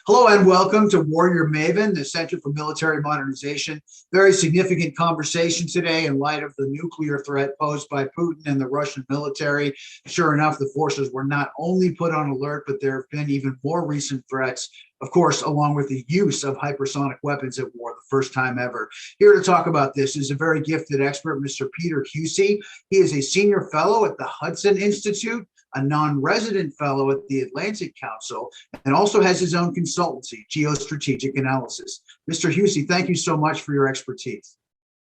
Hello and welcome to Warrior Maven, the Center for Military Modernization. Very significant conversation today in light of the nuclear threat posed by Putin and the Russian military. Sure enough, the forces were not only put on alert, but there have been even more recent threats, of course, along with the use of hypersonic weapons at war, the first time ever. Here to talk about this is a very gifted expert, Mr. Peter Huessy. He is a senior fellow at the Hudson Institute, a non-resident fellow at the Atlantic Council, and also has his own consultancy, GeoStrategic Analysis. Mr. Huessy, thank you so much for your expertise.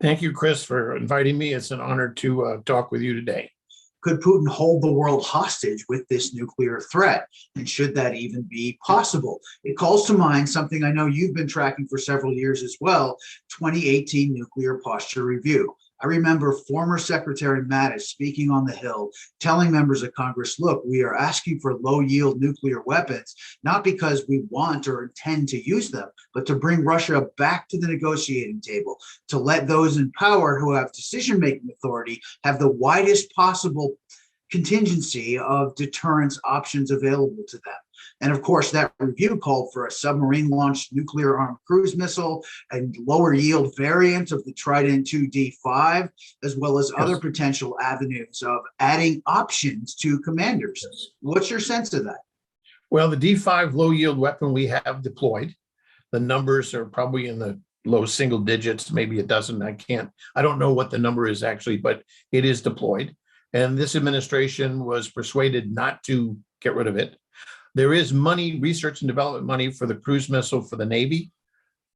Thank you, Kris, for inviting me. It's an honor to talk with you today. Could Putin hold the world hostage with this nuclear threat? And should that even be possible? It calls to mind something I know you've been tracking for several years as well, 2018 Nuclear Posture Review. I remember former Secretary Mattis speaking on the Hill, telling members of Congress, look, we are asking for low-yield nuclear weapons, not because we want or intend to use them, but to bring Russia back to the negotiating table, to let those in power who have decision-making authority have the widest possible contingency of deterrence options available to them. And of course, that review called for a submarine-launched nuclear-armed cruise missile, a lower-yield variant of the Trident II D-5, as well as other potential avenues of adding options to commanders. What's your sense of that? Well, the D-5 low-yield weapon we have deployed. The numbers are probably in the low single digits, maybe a dozen. I don't know what the number is actually, but it is deployed. And this administration was persuaded not to get rid of it. There is money, research and development money for the cruise missile for the Navy,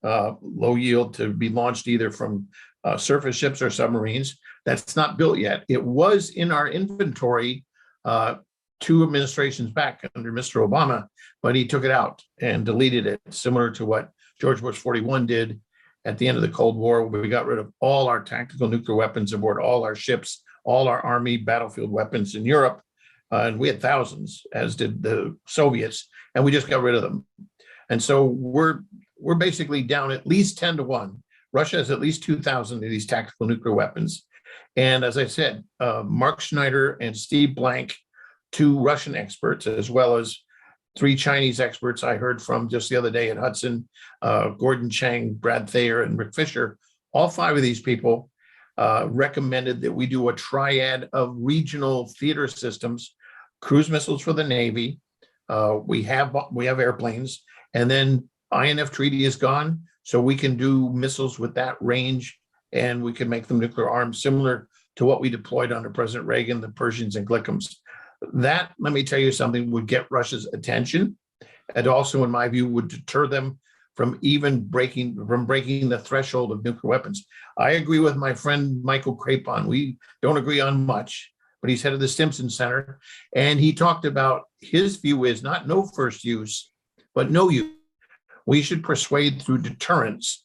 low yield to be launched either from surface ships or submarines. That's not built yet. It was in our inventory 2 administrations back under Mr. Obama, but he took it out and deleted it, similar to what George Bush 41 did at the end of the Cold War, where we got rid of all our tactical nuclear weapons aboard all our ships, all our Army battlefield weapons in Europe. And we had thousands, as did the Soviets, and we just got rid of them. And so we're basically down at least 10 to 1. Russia has at least 2,000 of these tactical nuclear weapons. And as I said, Mark Schneider and Steve Blank, 2 Russian experts, as well as 3 Chinese experts I heard from just the other day at Hudson, Gordon Chang, Brad Thayer, and Rick Fisher, all 5 of these people recommended that we do a triad of regional theater systems, cruise missiles for the Navy. We have airplanes, and then INF treaty is gone, so we can do missiles with that range, and we can make them nuclear armed, similar to what we deployed under President Reagan, the Pershings and Glickums. That, let me tell you something, would get Russia's attention, and also, in my view, would deter them from even breaking the threshold of nuclear weapons. I agree with my friend Michael Crapon. We don't agree on much, but he's head of the Stimson Center, and he talked about his view is not no first use, but no use. We should persuade through deterrence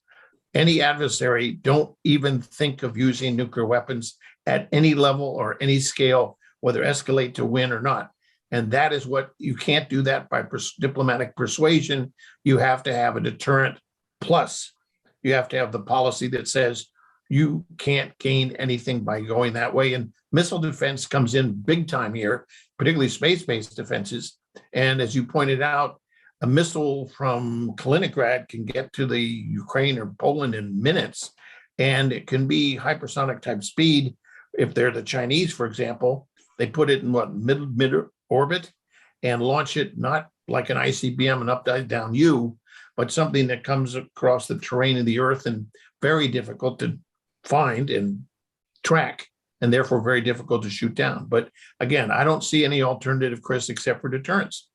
any adversary. Don't even think of using nuclear weapons at any level or any scale, whether escalate to win or not. And that is what, you can't do that by diplomatic persuasion. You have to have a deterrent, plus you have to have the policy that says you can't gain anything by going that way. And missile defense comes in big time here, particularly space-based defenses. And as you pointed out, a missile from Kaliningrad can get to the Ukraine or Poland in minutes, and it can be hypersonic type speed. If they're the Chinese, for example, they put it in mid orbit and launch it not like an ICBM, an upside down U, but something that comes across the terrain of the earth and very difficult to find and track, and therefore very difficult to shoot down. But again, I don't see any alternative, Kris, except for deterrence.